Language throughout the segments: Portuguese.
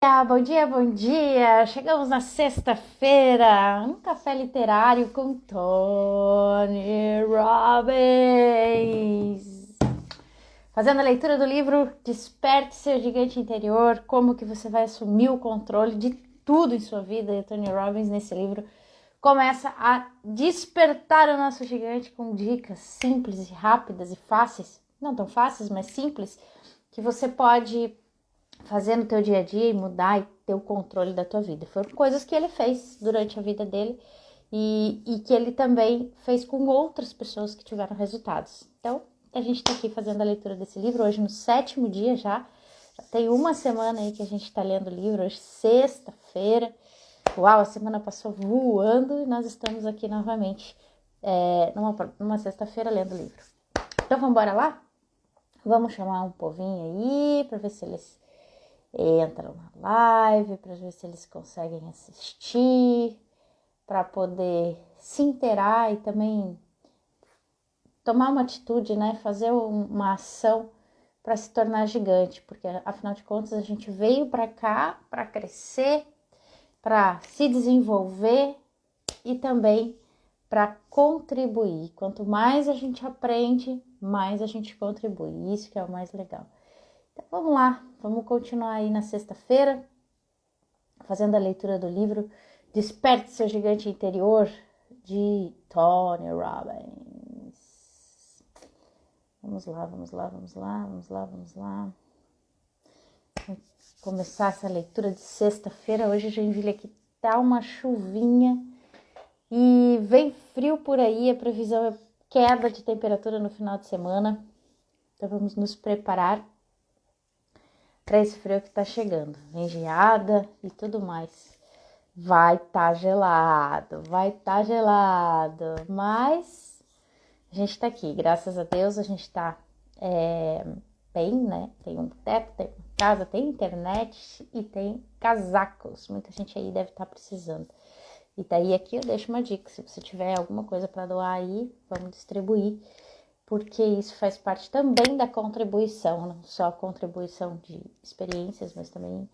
Bom dia, bom dia! Chegamos na sexta-feira, um café literário com Tony Robbins. Fazendo a leitura do livro Desperte Seu Gigante Interior, como que você vai assumir o controle de tudo em sua vida. E o Tony Robbins, nesse livro, começa a despertar o nosso gigante com dicas simples e rápidas e fáceis, não tão fáceis, mas simples, que você pode fazer no teu dia a dia e mudar e ter o controle da tua vida. Foram coisas que ele fez durante a vida dele e que ele também fez com outras pessoas que tiveram resultados. Então, a gente está aqui fazendo a leitura desse livro, hoje no 7º dia já tem uma semana aí que a gente está lendo o livro, hoje sexta-feira. Uau, a semana passou voando e nós estamos aqui novamente numa sexta-feira lendo o livro. Então, vamos embora lá? Vamos chamar um povinho aí para ver se eles entram na live, para ver se eles conseguem assistir, para poder se inteirar e também tomar uma atitude, né? Fazer uma ação para se tornar gigante, porque afinal de contas a gente veio para cá para crescer, para se desenvolver e também para contribuir. Quanto mais a gente aprende, mais a gente contribui. Isso que é o mais legal. Então vamos lá, vamos continuar aí na sexta-feira, fazendo a leitura do livro Desperte Seu Gigante Interior, de Tony Robbins. Vamos lá. Vamos começar essa leitura de sexta-feira. Hoje Joinville aqui tá uma chuvinha e vem frio por aí, a previsão é queda de temperatura no final de semana. Então vamos nos preparar para esse frio que tá chegando. Vem geada e tudo mais. Vai tá gelado, mas a gente tá aqui, graças a Deus a gente tá bem, né? Tem um teto, tem uma casa, tem internet e tem casacos. Muita gente aí deve estar precisando. E daí aqui eu deixo uma dica, se você tiver alguma coisa para doar aí, vamos distribuir, porque isso faz parte também da contribuição, não só a contribuição de experiências, mas também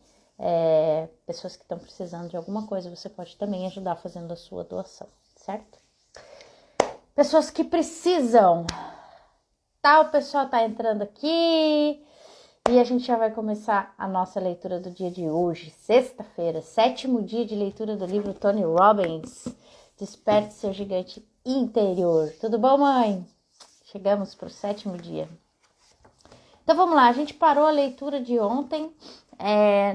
pessoas que estão precisando de alguma coisa, você pode também ajudar fazendo a sua doação, certo? Pessoas que precisam, o pessoal tá entrando aqui e a gente já vai começar a nossa leitura do dia de hoje, sexta-feira, 7º dia de leitura do livro Tony Robbins, Desperte Seu Gigante Interior. Tudo bom, mãe? Chegamos para o 7º dia. Então vamos lá, a gente parou a leitura de ontem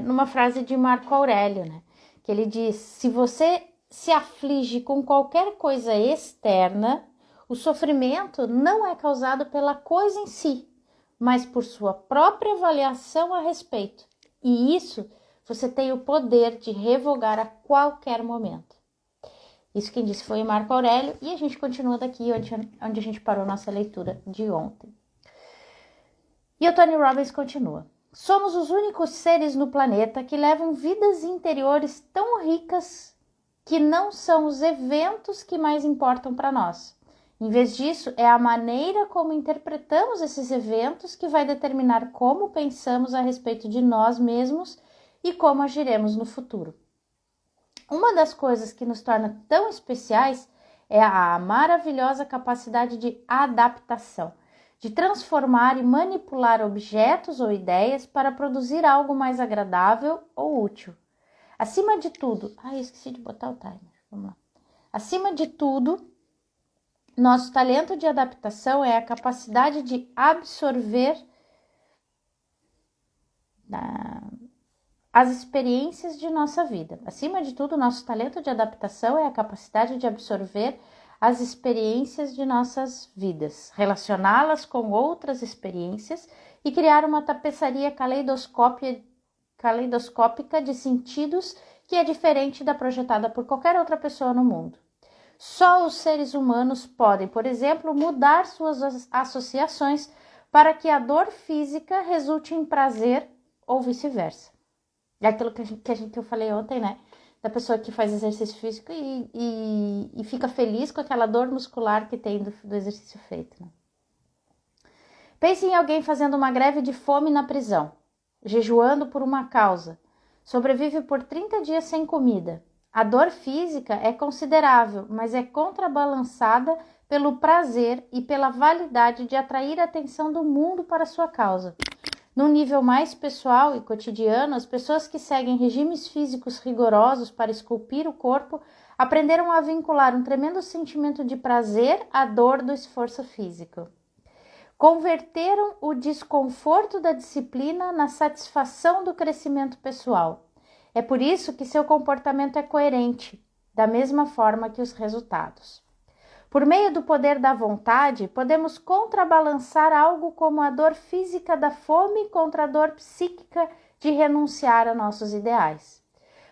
numa frase de Marco Aurélio, né? Que ele diz: se você se aflige com qualquer coisa externa, o sofrimento não é causado pela coisa em si, mas por sua própria avaliação a respeito. E isso você tem o poder de revogar a qualquer momento. Isso quem disse foi Marco Aurélio, e a gente continua daqui onde a gente parou nossa leitura de ontem. E o Tony Robbins continua: somos os únicos seres no planeta que levam vidas interiores tão ricas que não são os eventos que mais importam para nós. Em vez disso, é a maneira como interpretamos esses eventos que vai determinar como pensamos a respeito de nós mesmos e como agiremos no futuro. Uma das coisas que nos torna tão especiais é a maravilhosa capacidade de adaptação, de transformar e manipular objetos ou ideias para produzir algo mais agradável ou útil. Acima de tudo, esqueci de botar o timer, vamos lá. Acima de tudo, nosso talento de adaptação é a capacidade de absorver as experiências de nossa vida. Acima de tudo, nosso talento de adaptação é a capacidade de absorver as experiências de nossas vidas, relacioná-las com outras experiências e criar uma tapeçaria caleidoscópica de sentidos que é diferente da projetada por qualquer outra pessoa no mundo. Só os seres humanos podem, por exemplo, mudar suas associações para que a dor física resulte em prazer ou vice-versa. É aquilo que eu falei ontem, né? Da pessoa que faz exercício físico e fica feliz com aquela dor muscular que tem do exercício feito, né? Pense em alguém fazendo uma greve de fome na prisão, jejuando por uma causa, sobrevive por 30 dias sem comida. A dor física é considerável, mas é contrabalançada pelo prazer e pela validade de atrair a atenção do mundo para sua causa. Num nível mais pessoal e cotidiano, as pessoas que seguem regimes físicos rigorosos para esculpir o corpo aprenderam a vincular um tremendo sentimento de prazer à dor do esforço físico. Converteram o desconforto da disciplina na satisfação do crescimento pessoal. É por isso que seu comportamento é coerente, da mesma forma que os resultados. Por meio do poder da vontade, podemos contrabalançar algo como a dor física da fome contra a dor psíquica de renunciar a nossos ideais.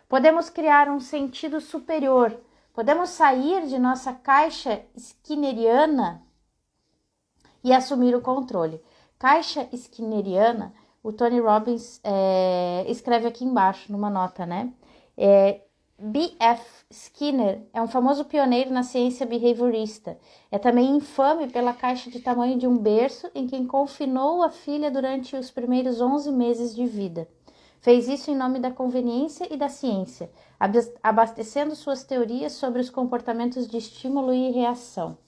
Podemos criar um sentido superior, podemos sair de nossa caixa skinneriana e assumir o controle. Caixa skinneriana, o Tony Robbins escreve aqui embaixo, numa nota, né? B.F. Skinner é um famoso pioneiro na ciência behaviorista. É também infame pela caixa de tamanho de um berço em que confinou a filha durante os primeiros 11 meses de vida. Fez isso em nome da conveniência e da ciência, abastecendo suas teorias sobre os comportamentos de estímulo e reação.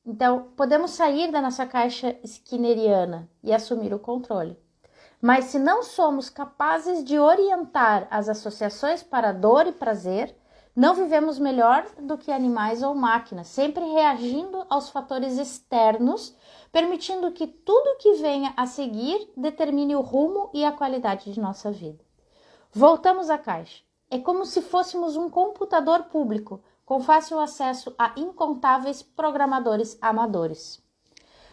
Então, podemos sair da nossa caixa skinneriana e assumir o controle. Mas se não somos capazes de orientar as associações para dor e prazer, não vivemos melhor do que animais ou máquinas, sempre reagindo aos fatores externos, permitindo que tudo que venha a seguir determine o rumo e a qualidade de nossa vida. Voltamos à caixa. É como se fôssemos um computador público, com fácil acesso a incontáveis programadores amadores.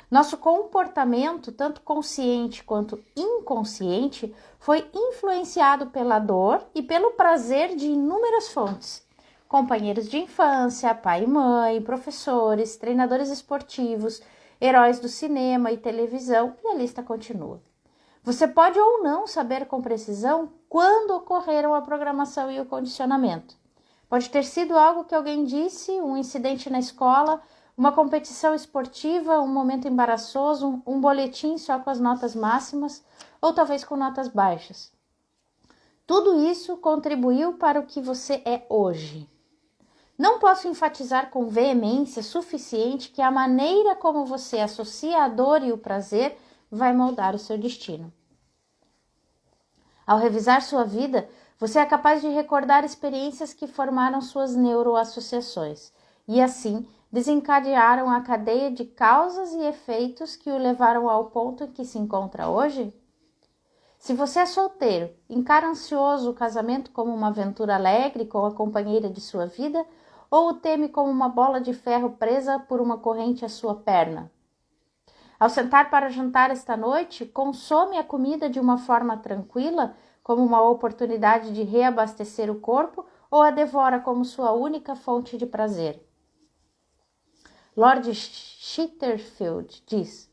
Nosso comportamento, tanto consciente quanto inconsciente, foi influenciado pela dor e pelo prazer de inúmeras fontes. Companheiros de infância, pai e mãe, professores, treinadores esportivos, heróis do cinema e televisão, e a lista continua. Você pode ou não saber com precisão quando ocorreram a programação e o condicionamento. Pode ter sido algo que alguém disse, um incidente na escola, uma competição esportiva, um momento embaraçoso, um boletim só com as notas máximas, ou talvez com notas baixas. Tudo isso contribuiu para o que você é hoje. Não posso enfatizar com veemência suficiente que a maneira como você associa a dor e o prazer vai moldar o seu destino. Ao revisar sua vida, você é capaz de recordar experiências que formaram suas neuroassociações e, assim, desencadearam a cadeia de causas e efeitos que o levaram ao ponto em que se encontra hoje? Se você é solteiro, encara ansioso o casamento como uma aventura alegre com a companheira de sua vida ou o teme como uma bola de ferro presa por uma corrente à sua perna? Ao sentar para jantar esta noite, consome a comida de uma forma tranquila, como uma oportunidade de reabastecer o corpo, ou a devora como sua única fonte de prazer? Lord Chesterfield diz: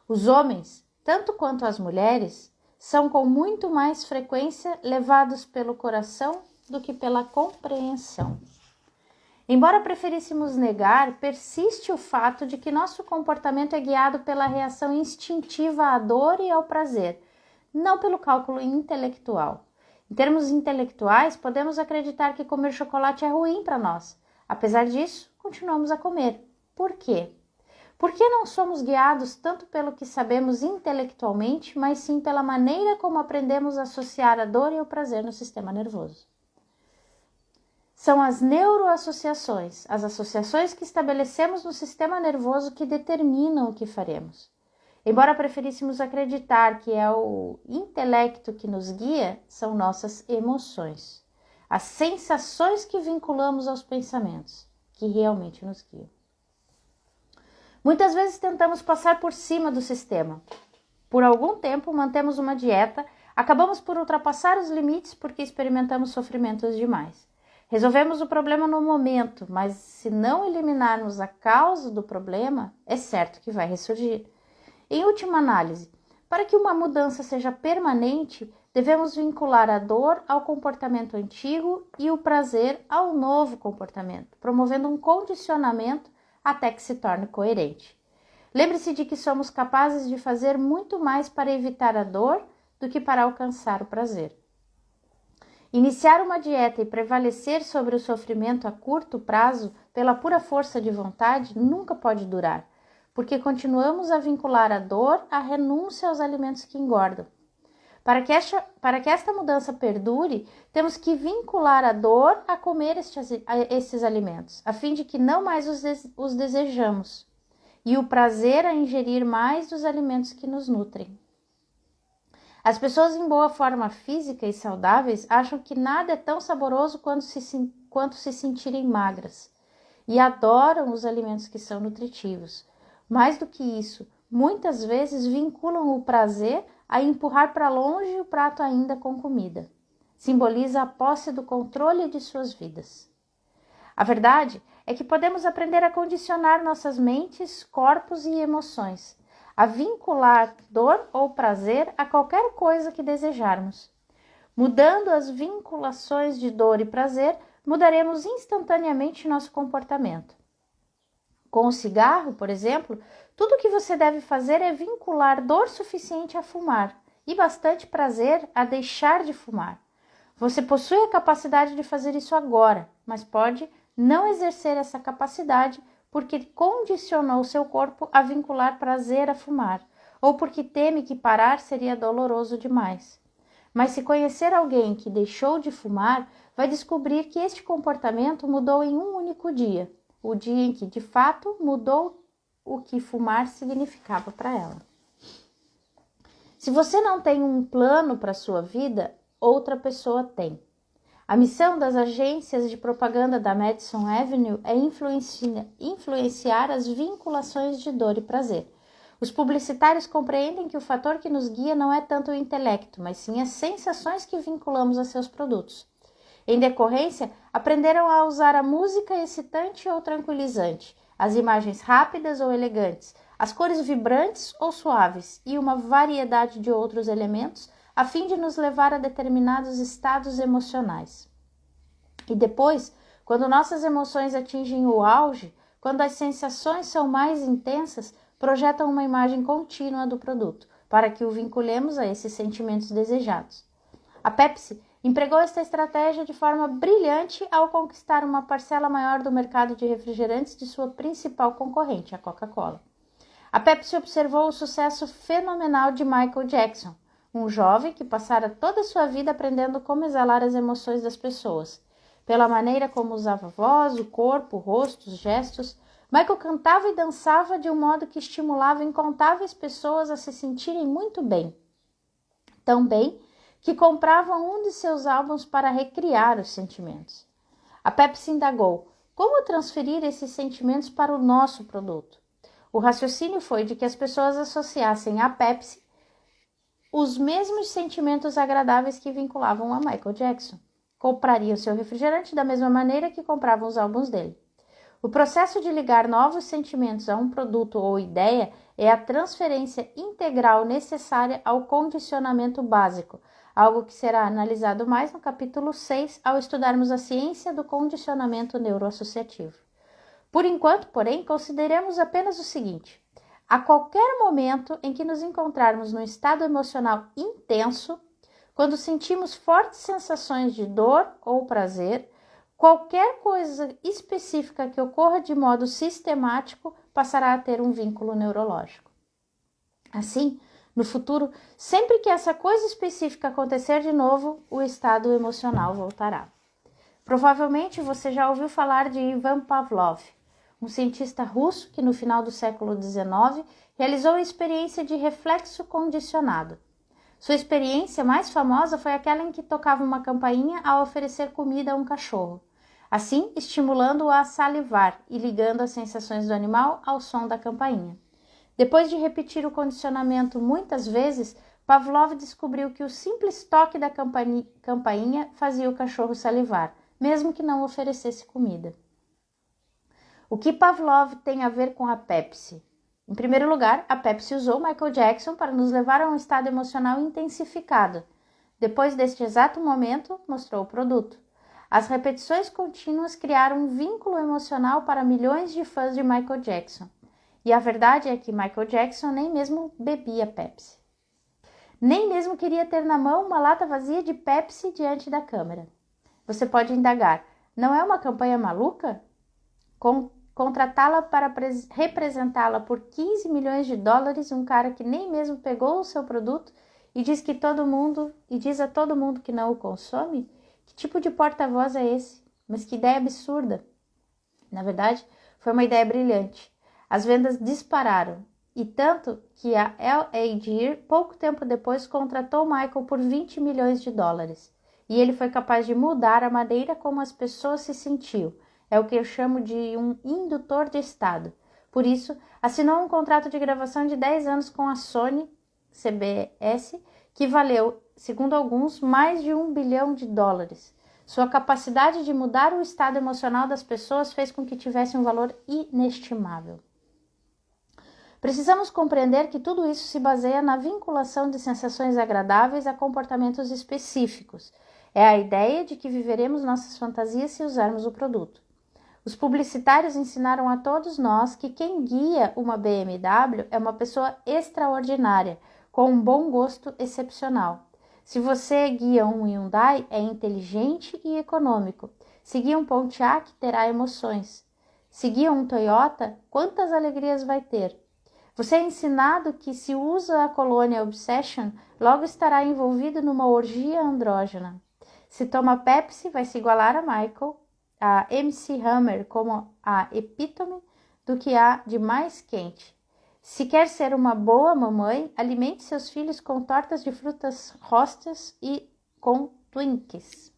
os homens, tanto quanto as mulheres, são com muito mais frequência levados pelo coração do que pela compreensão. Embora preferíssemos negar, persiste o fato de que nosso comportamento é guiado pela reação instintiva à dor e ao prazer, não pelo cálculo intelectual. Em termos intelectuais, podemos acreditar que comer chocolate é ruim para nós. Apesar disso, continuamos a comer. Por quê? Porque não somos guiados tanto pelo que sabemos intelectualmente, mas sim pela maneira como aprendemos a associar a dor e o prazer no sistema nervoso. São as neuroassociações, as associações que estabelecemos no sistema nervoso que determinam o que faremos. Embora preferíssemos acreditar que é o intelecto que nos guia, são nossas emoções, as sensações que vinculamos aos pensamentos, que realmente nos guiam. Muitas vezes tentamos passar por cima do sistema. Por algum tempo mantemos uma dieta, acabamos por ultrapassar os limites porque experimentamos sofrimentos demais. Resolvemos o problema no momento, mas se não eliminarmos a causa do problema, é certo que vai ressurgir. Em última análise, para que uma mudança seja permanente, devemos vincular a dor ao comportamento antigo e o prazer ao novo comportamento, promovendo um condicionamento até que se torne coerente. Lembre-se de que somos capazes de fazer muito mais para evitar a dor do que para alcançar o prazer. Iniciar uma dieta e prevalecer sobre o sofrimento a curto prazo pela pura força de vontade nunca pode durar, porque continuamos a vincular a dor à renúncia aos alimentos que engordam. Para que esta mudança perdure, temos que vincular a dor a comer estes alimentos, a fim de que não mais os desejamos, e o prazer a ingerir mais dos alimentos que nos nutrem. As pessoas em boa forma física e saudáveis acham que nada é tão saboroso quanto se sentirem magras e adoram os alimentos que são nutritivos. Mais do que isso, muitas vezes vinculam o prazer a empurrar para longe o prato ainda com comida. Simboliza a posse do controle de suas vidas. A verdade é que podemos aprender a condicionar nossas mentes, corpos e emoções, a vincular dor ou prazer a qualquer coisa que desejarmos. Mudando as vinculações de dor e prazer, mudaremos instantaneamente nosso comportamento. Com o cigarro, por exemplo, tudo o que você deve fazer é vincular dor suficiente a fumar e bastante prazer a deixar de fumar. Você possui a capacidade de fazer isso agora, mas pode não exercer essa capacidade porque condicionou seu corpo a vincular prazer a fumar, ou porque teme que parar seria doloroso demais. Mas se conhecer alguém que deixou de fumar, vai descobrir que este comportamento mudou em um único dia, o dia em que de fato mudou o que fumar significava para ela. Se você não tem um plano para a sua vida, outra pessoa tem. A missão das agências de propaganda da Madison Avenue é influenciar as vinculações de dor e prazer. Os publicitários compreendem que o fator que nos guia não é tanto o intelecto, mas sim as sensações que vinculamos a seus produtos. Em decorrência, aprenderam a usar a música excitante ou tranquilizante, as imagens rápidas ou elegantes, as cores vibrantes ou suaves e uma variedade de outros elementos a fim de nos levar a determinados estados emocionais. E depois, quando nossas emoções atingem o auge, quando as sensações são mais intensas, projetam uma imagem contínua do produto, para que o vinculemos a esses sentimentos desejados. A Pepsi empregou esta estratégia de forma brilhante ao conquistar uma parcela maior do mercado de refrigerantes de sua principal concorrente, a Coca-Cola. A Pepsi observou o sucesso fenomenal de Michael Jackson, um jovem que passara toda a sua vida aprendendo como exalar as emoções das pessoas. Pela maneira como usava a voz, o corpo, o rosto, os gestos, Michael cantava e dançava de um modo que estimulava incontáveis pessoas a se sentirem muito bem. Tão bem que compravam um de seus álbuns para recriar os sentimentos. A Pepsi indagou: como transferir esses sentimentos para o nosso produto? O raciocínio foi de que as pessoas associassem à Pepsi os mesmos sentimentos agradáveis que vinculavam a Michael Jackson. Comprariam seu refrigerante da mesma maneira que compravam os álbuns dele. O processo de ligar novos sentimentos a um produto ou ideia é a transferência integral necessária ao condicionamento básico, algo que será analisado mais no capítulo 6 ao estudarmos a ciência do condicionamento neuroassociativo. Por enquanto, porém, consideremos apenas o seguinte: a qualquer momento em que nos encontrarmos num estado emocional intenso, quando sentimos fortes sensações de dor ou prazer, qualquer coisa específica que ocorra de modo sistemático passará a ter um vínculo neurológico. Assim, no futuro, sempre que essa coisa específica acontecer de novo, o estado emocional voltará. Provavelmente você já ouviu falar de Ivan Pavlov, um cientista russo que no final do século XIX realizou a experiência de reflexo condicionado. Sua experiência mais famosa foi aquela em que tocava uma campainha ao oferecer comida a um cachorro, assim estimulando-o a salivar e ligando as sensações do animal ao som da campainha. Depois de repetir o condicionamento muitas vezes, Pavlov descobriu que o simples toque da campainha fazia o cachorro salivar, mesmo que não oferecesse comida. O que Pavlov tem a ver com a Pepsi? Em primeiro lugar, a Pepsi usou Michael Jackson para nos levar a um estado emocional intensificado. Depois deste exato momento, mostrou o produto. As repetições contínuas criaram um vínculo emocional para milhões de fãs de Michael Jackson. E a verdade é que Michael Jackson nem mesmo bebia Pepsi. Nem mesmo queria ter na mão uma lata vazia de Pepsi diante da câmera. Você pode indagar, não é uma campanha maluca? Contratá-la para representá-la por 15 milhões de dólares, um cara que nem mesmo pegou o seu produto e diz a todo mundo que não o consome? Que tipo de porta-voz é esse? Mas que ideia absurda! Na verdade, foi uma ideia brilhante. As vendas dispararam, e tanto que a L.A. Gear, pouco tempo depois, contratou Michael por 20 milhões de dólares. E ele foi capaz de mudar a maneira como as pessoas se sentiam. É o que eu chamo de um indutor de estado. Por isso, assinou um contrato de gravação de 10 anos com a Sony CBS, que valeu, segundo alguns, mais de $1 bilhão. Sua capacidade de mudar o estado emocional das pessoas fez com que tivesse um valor inestimável. Precisamos compreender que tudo isso se baseia na vinculação de sensações agradáveis a comportamentos específicos. É a ideia de que viveremos nossas fantasias se usarmos o produto. Os publicitários ensinaram a todos nós que quem guia uma BMW é uma pessoa extraordinária, com um bom gosto excepcional. Se você guia um Hyundai, é inteligente e econômico. Se guia um Pontiac, terá emoções. Se guia um Toyota, quantas alegrias vai ter? Você é ensinado que se usa a colônia Obsession, logo estará envolvido numa orgia andrógena. Se toma Pepsi, vai se igualar a Michael, a MC Hammer como a epítome do que há de mais quente. Se quer ser uma boa mamãe, alimente seus filhos com tortas de frutas rostas e com Twinkies.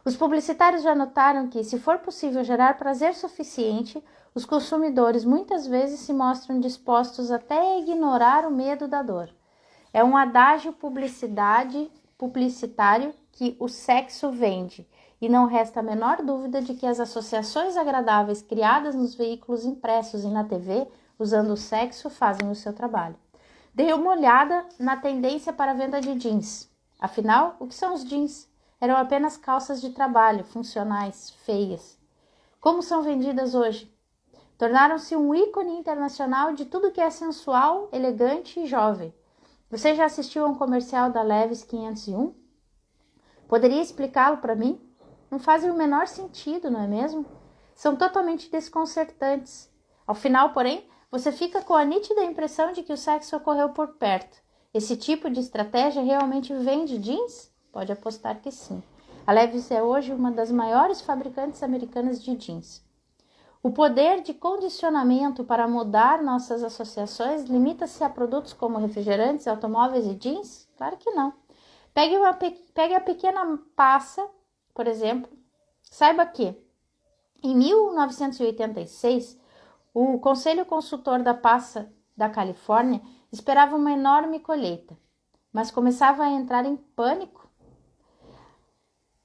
Os publicitários já notaram que, se for possível gerar prazer suficiente, os consumidores muitas vezes se mostram dispostos até a ignorar o medo da dor. É um adágio publicitário que o sexo vende, e não resta a menor dúvida de que as associações agradáveis criadas nos veículos impressos e na TV, usando o sexo, fazem o seu trabalho. Dei uma olhada na tendência para a venda de jeans. Afinal, o que são os jeans? Eram apenas calças de trabalho, funcionais, feias. Como são vendidas hoje? Tornaram-se um ícone internacional de tudo que é sensual, elegante e jovem. Você já assistiu a um comercial da Levi's 501? Poderia explicá-lo para mim? Não fazem o menor sentido, não é mesmo? São totalmente desconcertantes. Ao final, porém, você fica com a nítida impressão de que o sexo ocorreu por perto. Esse tipo de estratégia realmente vende jeans? Pode apostar que sim. A Levi's é hoje uma das maiores fabricantes americanas de jeans. O poder de condicionamento para mudar nossas associações limita-se a produtos como refrigerantes, automóveis e jeans? Claro que não. Pegue a pequena passa, por exemplo. Saiba que, em 1986, o Conselho Consultor da Passa da Califórnia esperava uma enorme colheita, mas começava a entrar em pânico.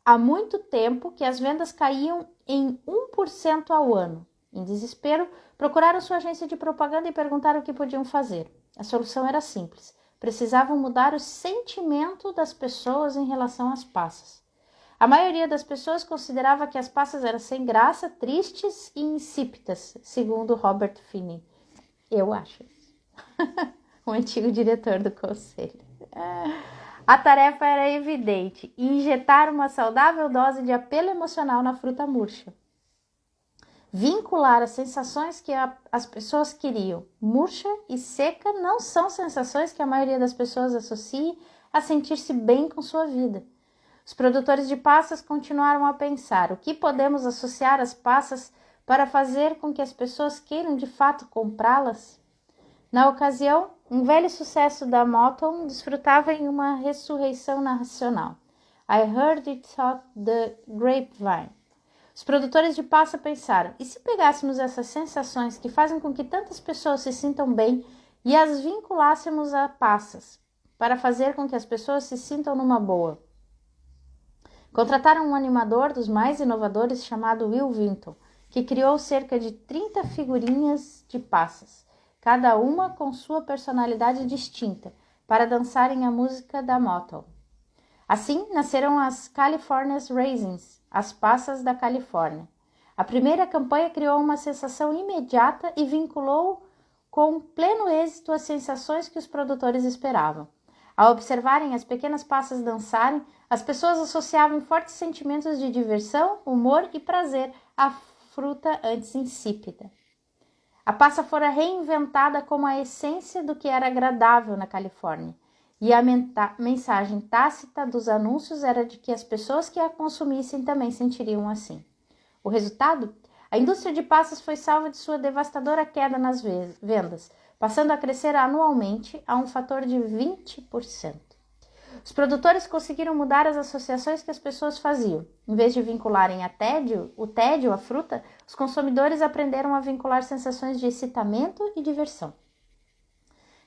Há muito tempo que as vendas caíam em 1% ao ano. Em desespero, procuraram sua agência de propaganda e perguntaram o que podiam fazer. A solução era simples. Precisavam mudar o sentimento das pessoas em relação às passas. A maioria das pessoas considerava que as passas eram sem graça, tristes e insípidas, segundo Robert Finney. Eu acho isso. O antigo diretor do conselho. A tarefa era evidente: injetar uma saudável dose de apelo emocional na fruta murcha. Vincular as sensações que as pessoas queriam. Murcha e seca não são sensações que a maioria das pessoas associa a sentir-se bem com sua vida. Os produtores de passas continuaram a pensar: o que podemos associar às passas para fazer com que as pessoas queiram de fato comprá-las? Na ocasião, um velho sucesso da Motown desfrutava em uma ressurreição nacional. I heard it through the grapevine. Os produtores de passa pensaram: e se pegássemos essas sensações que fazem com que tantas pessoas se sintam bem e as vinculássemos a passas, para fazer com que as pessoas se sintam numa boa? Contrataram um animador dos mais inovadores chamado Will Vinton, que criou cerca de 30 figurinhas de passas, cada uma com sua personalidade distinta, para dançarem a música da Motown. Assim nasceram as California Raisins, as passas da Califórnia. A primeira campanha criou uma sensação imediata e vinculou com pleno êxito as sensações que os produtores esperavam. Ao observarem as pequenas passas dançarem, as pessoas associavam fortes sentimentos de diversão, humor e prazer à fruta antes insípida. A passa fora reinventada como a essência do que era agradável na Califórnia, e a mensagem tácita dos anúncios era de que as pessoas que a consumissem também sentiriam assim. O resultado? A indústria de passas foi salva de sua devastadora queda nas vendas, passando a crescer anualmente a um fator de 20%. Os produtores conseguiram mudar as associações que as pessoas faziam. Em vez de vincularem o tédio à fruta, os consumidores aprenderam a vincular sensações de excitamento e diversão.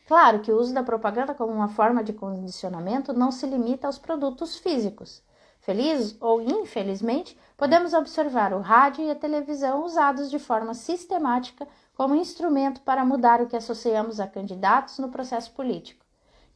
Claro que o uso da propaganda como uma forma de condicionamento não se limita aos produtos físicos. Feliz ou infelizmente, podemos observar o rádio e a televisão usados de forma sistemática como instrumento para mudar o que associamos a candidatos no processo político.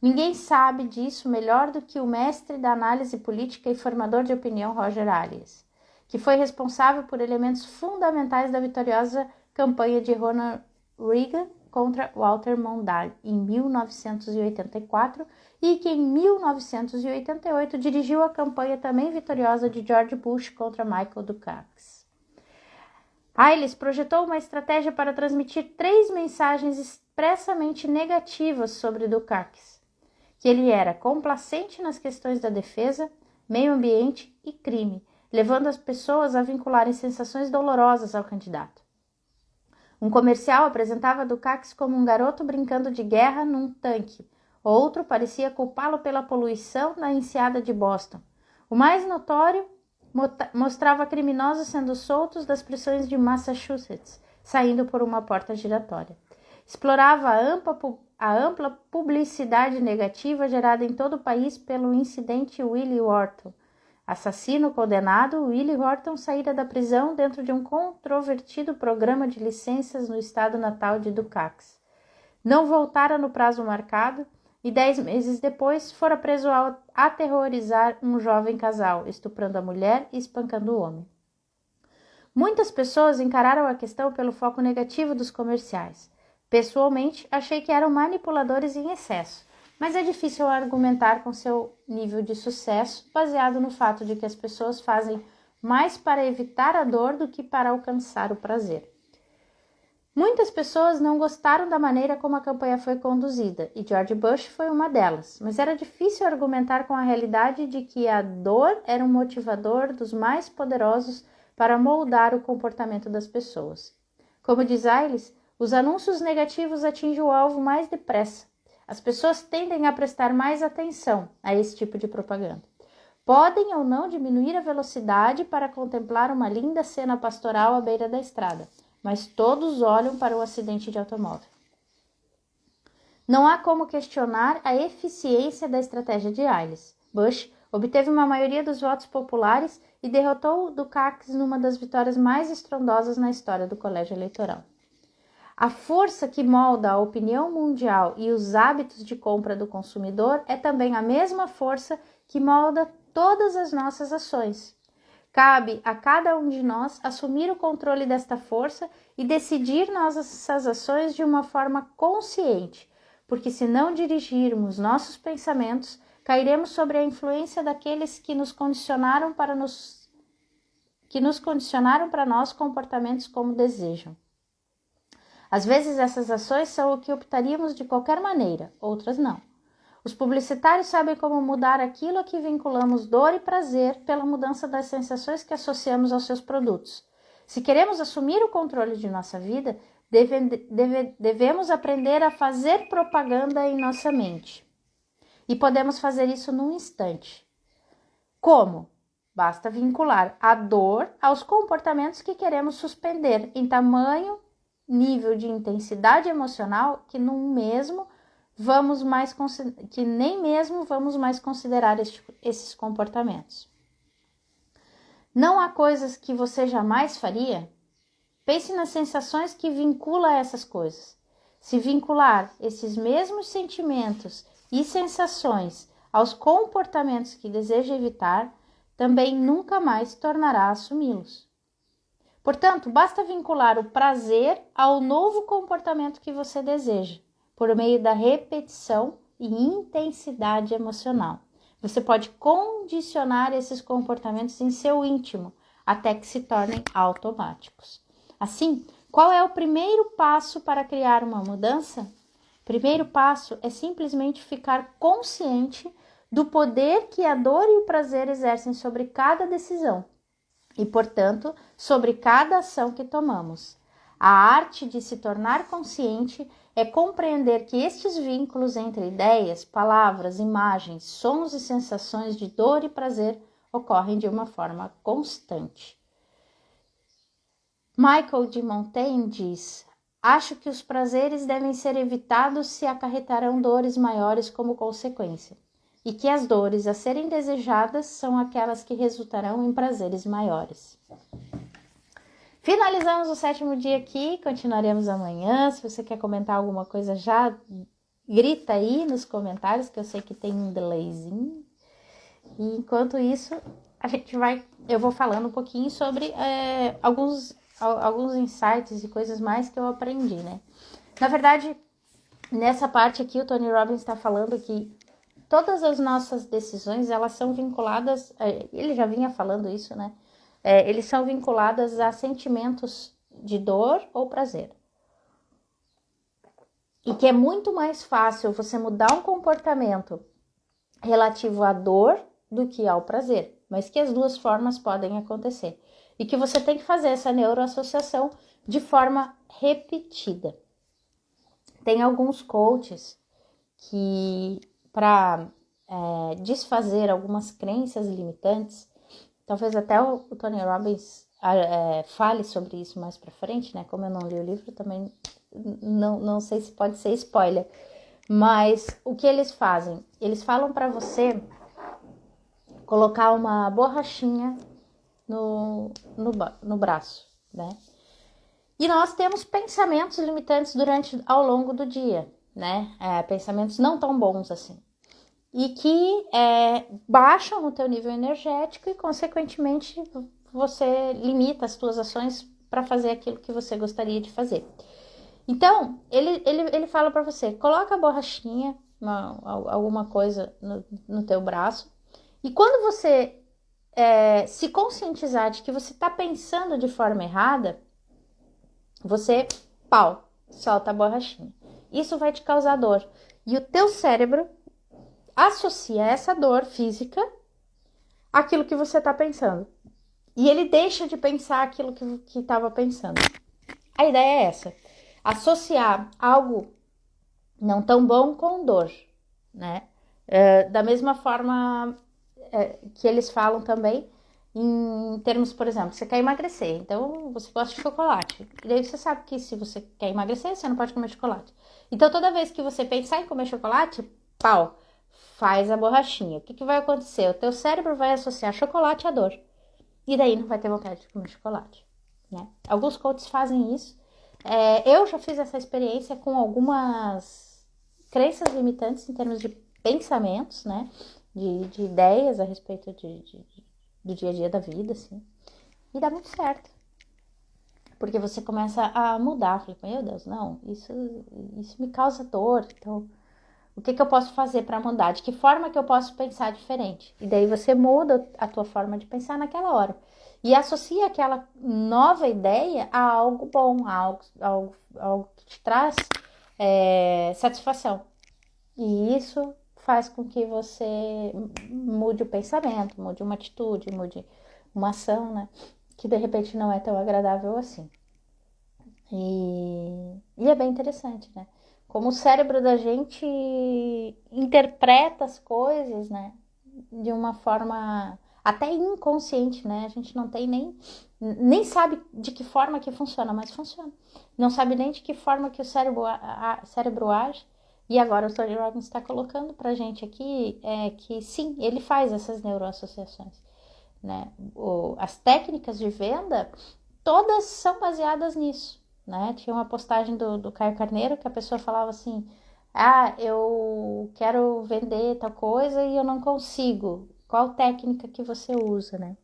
Ninguém sabe disso melhor do que o mestre da análise política e formador de opinião Roger Ailes, que foi responsável por elementos fundamentais da vitoriosa campanha de Ronald Reagan contra Walter Mondale em 1984 e que em 1988 dirigiu a campanha também vitoriosa de George Bush contra Michael Dukakis. Ailes projetou uma estratégia para transmitir 3 mensagens expressamente negativas sobre Dukakis: que ele era complacente nas questões da defesa, meio ambiente e crime, levando as pessoas a vincularem sensações dolorosas ao candidato. Um comercial apresentava Dukakis como um garoto brincando de guerra num tanque. Outro parecia culpá-lo pela poluição na enseada de Boston. O mais notório mostrava criminosos sendo soltos das prisões de Massachusetts, saindo por uma porta giratória. Explorava a ampla publicidade negativa gerada em todo o país pelo incidente Willie Horton. Assassino condenado, Willie Horton saíra da prisão dentro de um controvertido programa de licenças no estado natal de Dukakis. Não voltara no prazo marcado e 10 meses depois fora preso ao aterrorizar um jovem casal, estuprando a mulher e espancando o homem. Muitas pessoas encararam a questão pelo foco negativo dos comerciais. Pessoalmente, achei que eram manipuladores em excesso, mas é difícil argumentar com seu nível de sucesso, baseado no fato de que as pessoas fazem mais para evitar a dor do que para alcançar o prazer. Muitas pessoas não gostaram da maneira como a campanha foi conduzida, e George Bush foi uma delas, mas era difícil argumentar com a realidade de que a dor era um motivador dos mais poderosos para moldar o comportamento das pessoas. Como diz Ailes, os anúncios negativos atingem o alvo mais depressa. As pessoas tendem a prestar mais atenção a esse tipo de propaganda. Podem ou não diminuir a velocidade para contemplar uma linda cena pastoral à beira da estrada, mas todos olham para o acidente de automóvel. Não há como questionar a eficiência da estratégia de Ailes. Bush obteve uma maioria dos votos populares e derrotou Dukakis numa das vitórias mais estrondosas na história do colégio eleitoral. A força que molda a opinião mundial e os hábitos de compra do consumidor é também a mesma força que molda todas as nossas ações. Cabe a cada um de nós assumir o controle desta força e decidir nossas ações de uma forma consciente, porque se não dirigirmos nossos pensamentos, cairemos sobre a influência daqueles que nos condicionaram para nós comportamentos como desejam. Às vezes essas ações são o que optaríamos de qualquer maneira, outras não. Os publicitários sabem como mudar aquilo a que vinculamos dor e prazer pela mudança das sensações que associamos aos seus produtos. Se queremos assumir o controle de nossa vida, devemos aprender a fazer propaganda em nossa mente. E podemos fazer isso num instante. Como? Basta vincular a dor aos comportamentos que queremos suspender em tamanho nível de intensidade emocional que nem mesmo vamos mais considerar esses comportamentos. Não há coisas que você jamais faria? Pense nas sensações que vincula a essas coisas. Se vincular esses mesmos sentimentos e sensações aos comportamentos que deseja evitar, também nunca mais tornará a assumi-los. Portanto, basta vincular o prazer ao novo comportamento que você deseja, por meio da repetição e intensidade emocional. Você pode condicionar esses comportamentos em seu íntimo, até que se tornem automáticos. Assim, qual é o primeiro passo para criar uma mudança? O primeiro passo é simplesmente ficar consciente do poder que a dor e o prazer exercem sobre cada decisão e, portanto, sobre cada ação que tomamos. A arte de se tornar consciente é compreender que estes vínculos entre ideias, palavras, imagens, sons e sensações de dor e prazer ocorrem de uma forma constante. Michael de Montaigne diz: acho que os prazeres devem ser evitados se acarretarão dores maiores como consequência, e que as dores a serem desejadas são aquelas que resultarão em prazeres maiores. Finalizamos o 7º dia aqui, continuaremos amanhã. Se você quer comentar alguma coisa, já grita aí nos comentários, que eu sei que tem um delayzinho. E enquanto isso, eu vou falando um pouquinho sobre alguns insights e coisas mais que eu aprendi, né? Na verdade, nessa parte aqui, o Tony Robbins está falando que todas as nossas decisões, elas são vinculadas, ele já vinha falando isso, né? Eles são vinculadas a sentimentos de dor ou prazer. E que é muito mais fácil você mudar um comportamento relativo à dor do que ao prazer, mas que as duas formas podem acontecer. E que você tem que fazer essa neuroassociação de forma repetida. Tem alguns coaches que, para desfazer algumas crenças limitantes, talvez até o Tony Robbins fale sobre isso mais pra frente, né? Como eu não li o livro, também não sei se pode ser spoiler. Mas o que eles fazem? Eles falam para você colocar uma borrachinha no braço, né? E nós temos pensamentos limitantes ao longo do dia, né? Pensamentos não tão bons assim. E que baixam o teu nível energético e, consequentemente, você limita as tuas ações para fazer aquilo que você gostaria de fazer. Então, ele fala para você, coloca a borrachinha, alguma coisa no teu braço, e quando você se conscientizar de que você está pensando de forma errada, você, solta a borrachinha. Isso vai te causar dor. E o teu cérebro associa essa dor física àquilo que você está pensando. E ele deixa de pensar aquilo que estava pensando. A ideia é essa. Associar algo não tão bom com dor, né? Da mesma forma que eles falam também em termos, por exemplo, você quer emagrecer, então você gosta de chocolate. E daí você sabe que se você quer emagrecer, você não pode comer chocolate. Então toda vez que você pensar em comer chocolate, faz a borrachinha. O que vai acontecer? O teu cérebro vai associar chocolate à dor. E daí não vai ter vontade de comer chocolate, né? Alguns coaches fazem isso. Eu já fiz essa experiência com algumas crenças limitantes em termos de pensamentos, né? De ideias a respeito do dia a dia da vida, assim. E dá muito certo. Porque você começa a mudar. Falei, meu Deus, não, isso me causa dor. Então, o que eu posso fazer para mudar? De que forma que eu posso pensar diferente? E daí você muda a tua forma de pensar naquela hora. E associa aquela nova ideia a algo bom, a algo que te traz satisfação. E isso faz com que você mude o pensamento, mude uma atitude, mude uma ação, né? Que de repente não é tão agradável assim. E é bem interessante, né? Como o cérebro da gente interpreta as coisas, né? De uma forma até inconsciente, né? A gente não tem nem sabe de que forma que funciona, mas funciona. Não sabe nem de que forma que o cérebro age. E agora o Tony Robbins está colocando pra gente aqui que sim, ele faz essas neuroassociações, né? As técnicas de venda, todas são baseadas nisso, né? Tinha uma postagem do Caio Carneiro que a pessoa falava assim, eu quero vender tal coisa e eu não consigo. Qual técnica que você usa, né?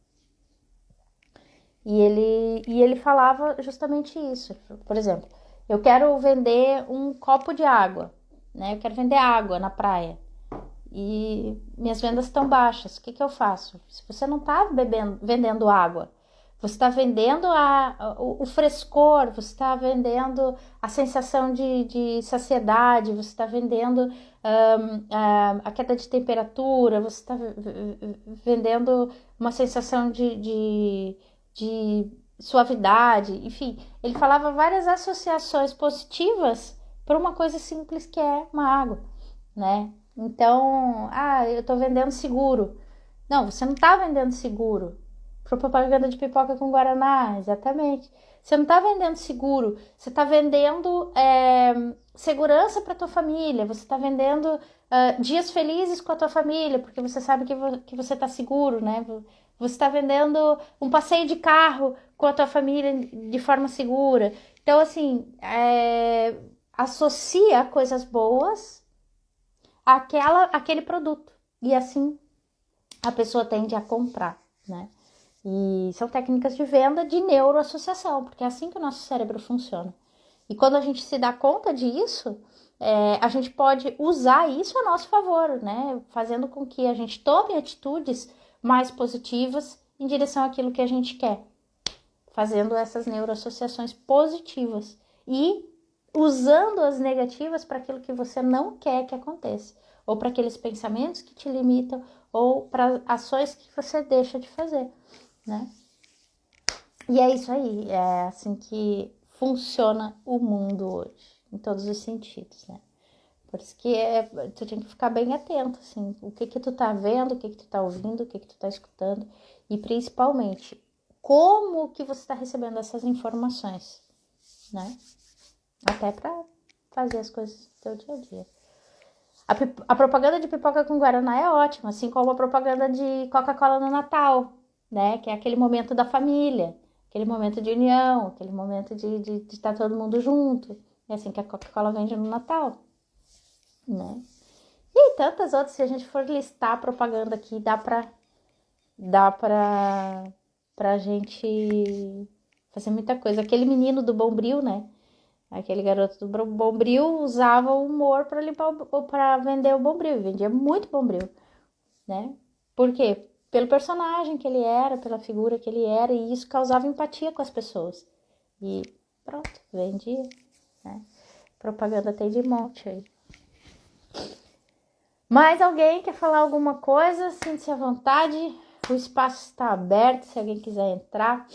E ele falava justamente isso. Por exemplo, eu quero vender um copo de água. né? Eu quero vender água na praia e minhas vendas estão baixas. O que que eu faço? Se você não está vendendo água, você está vendendo o frescor, você está vendendo a sensação de saciedade, você está vendendo a queda de temperatura, você está vendendo uma sensação de suavidade, enfim. Ele falava várias associações positivas para uma coisa simples que é uma água, né? Então, eu estou vendendo seguro. Não, você não está vendendo seguro. Propaganda de pipoca com guaraná, exatamente. Você não está vendendo seguro, você está vendendo segurança para tua família, você está vendendo dias felizes com a tua família, porque você sabe que você está seguro, né? Você está vendendo um passeio de carro com a tua família de forma segura. Então, assim, associa coisas boas àquele produto. E assim a pessoa tende a comprar, né? E são técnicas de venda de neuroassociação, porque é assim que o nosso cérebro funciona. E quando a gente se dá conta disso, a gente pode usar isso a nosso favor, né? Fazendo com que a gente tome atitudes mais positivas em direção àquilo que a gente quer. Fazendo essas neuroassociações positivas e usando as negativas para aquilo que você não quer que aconteça. Ou para aqueles pensamentos que te limitam, ou para ações que você deixa de fazer, né? E é isso aí, é assim que funciona o mundo hoje, em todos os sentidos, né? Por isso que tu tem que ficar bem atento, assim, o que tu tá vendo, o que tu tá ouvindo, o que tu tá escutando, e principalmente, como que você tá recebendo essas informações, né? Até pra fazer as coisas do teu dia a dia. A propaganda de pipoca com guaraná é ótima, assim como a propaganda de Coca-Cola no Natal, né? Que é aquele momento da família, aquele momento de união, aquele momento de estar todo mundo junto. É assim que a Coca-Cola vende no Natal, né? E tantas outras, se a gente for listar a propaganda aqui, dá pra gente fazer muita coisa. Aquele menino do Bombril, né? Aquele garoto do Bombril usava o humor para vender o Bombril, vendia muito Bombril, né? Por quê? Pelo personagem que ele era, pela figura que ele era, e isso causava empatia com as pessoas. E pronto, vendia, né? Propaganda tem de monte aí. Mais alguém quer falar alguma coisa? Sinta-se à vontade, o espaço está aberto, se alguém quiser entrar.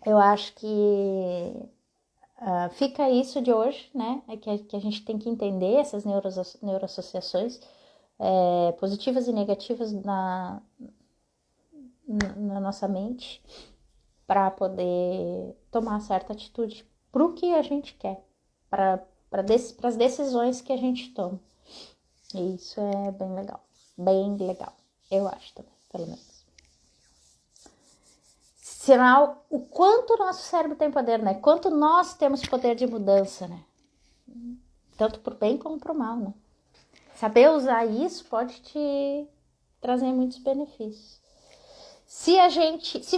Eu acho que fica isso de hoje, né? É que a gente tem que entender essas neuroassociações positivas e negativas na nossa mente para poder tomar certa atitude para o que a gente quer, para as decisões que a gente toma. E isso é bem legal, eu acho também, pelo menos. Sinal o quanto o nosso cérebro tem poder, né? Quanto nós temos poder de mudança, né? Tanto pro bem como pro mal, né? Saber usar isso pode te trazer muitos benefícios. Se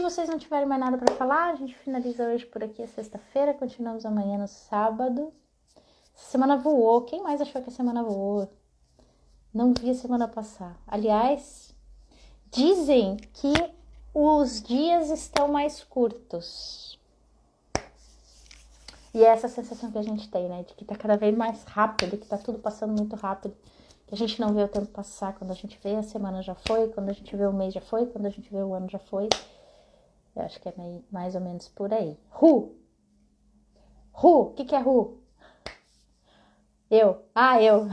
vocês não tiverem mais nada para falar, a gente finaliza hoje por aqui, é sexta-feira, continuamos amanhã no sábado. Essa semana voou, quem mais achou que a semana voou? Não vi a semana passar. Aliás, dizem que os dias estão mais curtos. E é essa sensação que a gente tem, né? De que tá cada vez mais rápido, que tá tudo passando muito rápido. Que a gente não vê o tempo passar. Quando a gente vê a semana já foi, quando a gente vê o mês já foi, quando a gente vê o ano já foi. Eu acho que é mais ou menos por aí. Ru! O que é Ru? Eu. Eu.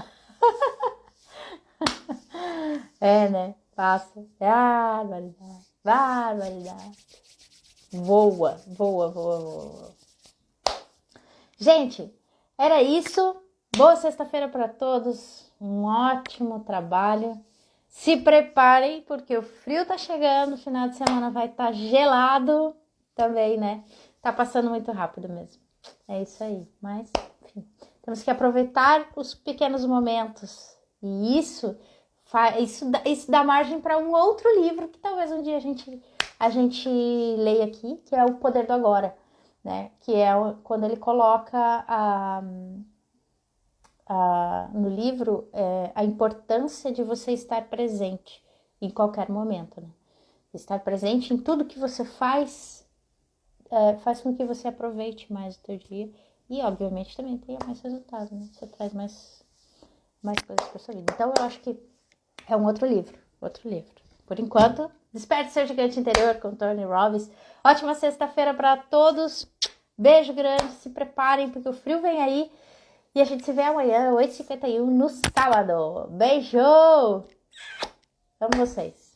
Né? Passa. Barbaridade. Voa. Gente, era isso. Boa sexta-feira para todos. Um ótimo trabalho. Se preparem, porque o frio tá chegando. O final de semana vai estar gelado também, né? Tá passando muito rápido mesmo. É isso aí. Mas, enfim, temos que aproveitar os pequenos momentos. E isso dá margem para um outro livro que talvez um dia a gente leia aqui, que é O Poder do Agora, né? Que é quando ele coloca no livro a importância de você estar presente em qualquer momento, né? Estar presente em tudo que você faz faz com que você aproveite mais o teu dia e, obviamente, também tenha mais resultado, né? Você traz mais coisas para sua vida. Então, eu acho que é um outro livro. Por enquanto, Desperte Seu Gigante Interior com Tony Robbins. Ótima sexta-feira para todos. Beijo grande, se preparem porque o frio vem aí. E a gente se vê amanhã, 8h51, no sábado. Beijo! Amo vocês.